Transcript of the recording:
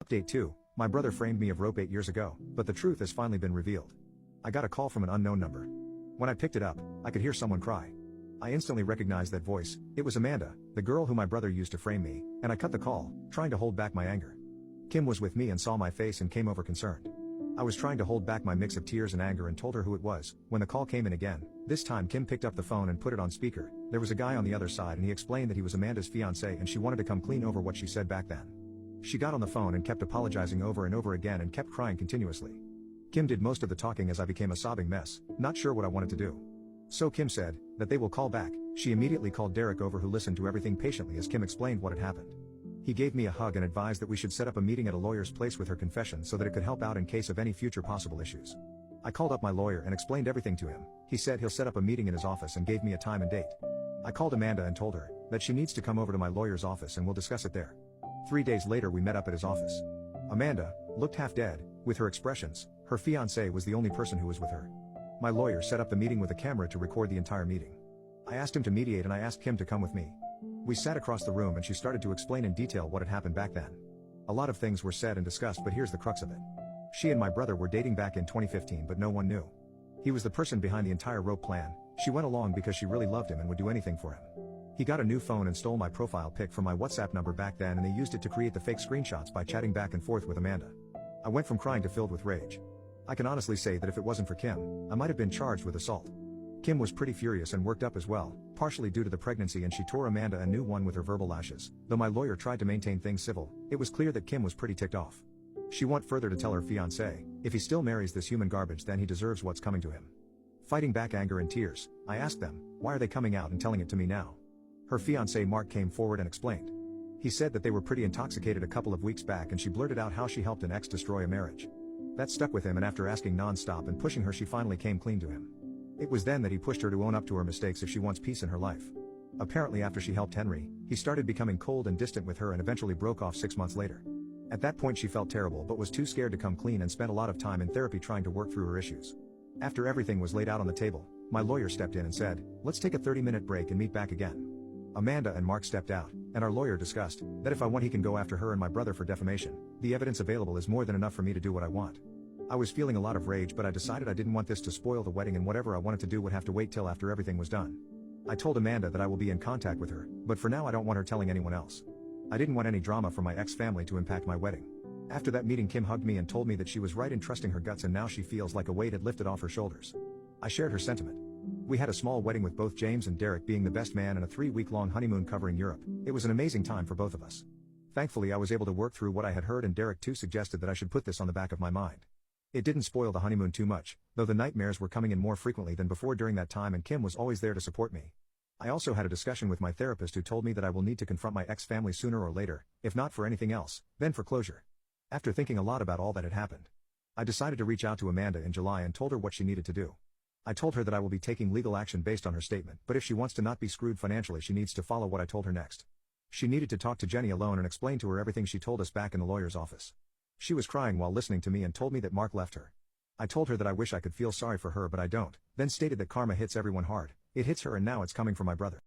Update 2, my brother framed me of rope 8 years ago, but the truth has finally been revealed. I got a call from an unknown number. When I picked it up, I could hear someone cry. I instantly recognized that voice. It was Amanda, the girl who my brother used to frame me, and I cut the call, trying to hold back my anger. Kim was with me and saw my face and came over concerned. I was trying to hold back my mix of tears and anger and told her who it was. When the call came in again, this time Kim picked up the phone and put it on speaker. There was a guy on the other side and he explained that he was Amanda's fiancé and she wanted to come clean over what she said back then. She got on the phone and kept apologizing over and over again and kept crying continuously. Kim did most of the talking as I became a sobbing mess, not sure what I wanted to do. So Kim said that they will call back. She immediately called Derek over, who listened to everything patiently as Kim explained what had happened. He gave me a hug and advised that we should set up a meeting at a lawyer's place with her confession so that it could help out in case of any future possible issues. I called up my lawyer and explained everything to him. He said he'll set up a meeting in his office and gave me a time and date. I called Amanda and told her that she needs to come over to my lawyer's office and we'll discuss it there. 3 days later we met up at his office. Amanda looked half dead, with her expressions. Her fiancé was the only person who was with her. My lawyer set up the meeting with a camera to record the entire meeting. I asked him to mediate and I asked Kim to come with me. We sat across the room and she started to explain in detail what had happened back then. A lot of things were said and discussed, but here's the crux of it. She and my brother were dating back in 2015, but no one knew. He was the person behind the entire rope plan. She went along because she really loved him and would do anything for him. He got a new phone and stole my profile pic from my WhatsApp number back then, and they used it to create the fake screenshots by chatting back and forth with Amanda. I went from crying to filled with rage. I can honestly say that if it wasn't for Kim, I might have been charged with assault. Kim was pretty furious and worked up as well, partially due to the pregnancy, and she tore Amanda a new one with her verbal lashes. Though my lawyer tried to maintain things civil, it was clear that Kim was pretty ticked off. She went further to tell her fiancé, if he still marries this human garbage then he deserves what's coming to him. Fighting back anger and tears, I asked them, why are they coming out and telling it to me now? Her fiancé Mark came forward and explained. He said that they were pretty intoxicated a couple of weeks back and she blurted out how she helped an ex destroy a marriage. That stuck with him, and after asking non-stop and pushing her, she finally came clean to him. It was then that he pushed her to own up to her mistakes if she wants peace in her life. Apparently after she helped Henry, he started becoming cold and distant with her and eventually broke off 6 months later. At that point she felt terrible but was too scared to come clean and spent a lot of time in therapy trying to work through her issues. After everything was laid out on the table, my lawyer stepped in and said, let's take a 30-minute break and meet back again. Amanda and Mark stepped out, and our lawyer discussed that if I want he can go after her and my brother for defamation. The evidence available is more than enough for me to do what I want. I was feeling a lot of rage, but I decided I didn't want this to spoil the wedding, and whatever I wanted to do would have to wait till after everything was done. I told Amanda that I will be in contact with her, but for now I don't want her telling anyone else. I didn't want any drama from my ex-family to impact my wedding. After that meeting Kim hugged me and told me that she was right in trusting her guts and now she feels like a weight had lifted off her shoulders. I shared her sentiment. We had a small wedding with both James and Derek being the best man and a 3-week-long honeymoon covering Europe. It was an amazing time for both of us. Thankfully I was able to work through what I had heard, and Derek too suggested that I should put this on the back of my mind. It didn't spoil the honeymoon too much, though the nightmares were coming in more frequently than before during that time, and Kim was always there to support me. I also had a discussion with my therapist who told me that I will need to confront my ex-family sooner or later, if not for anything else, then for closure. After thinking a lot about all that had happened, I decided to reach out to Amanda in July and told her what she needed to do. I told her that I will be taking legal action based on her statement, but if she wants to not be screwed financially she needs to follow what I told her next. She needed to talk to Jenny alone and explain to her everything she told us back in the lawyer's office. She was crying while listening to me and told me that Mark left her. I told her that I wish I could feel sorry for her but I don't, then stated that karma hits everyone hard. It hits her and now it's coming from my brother.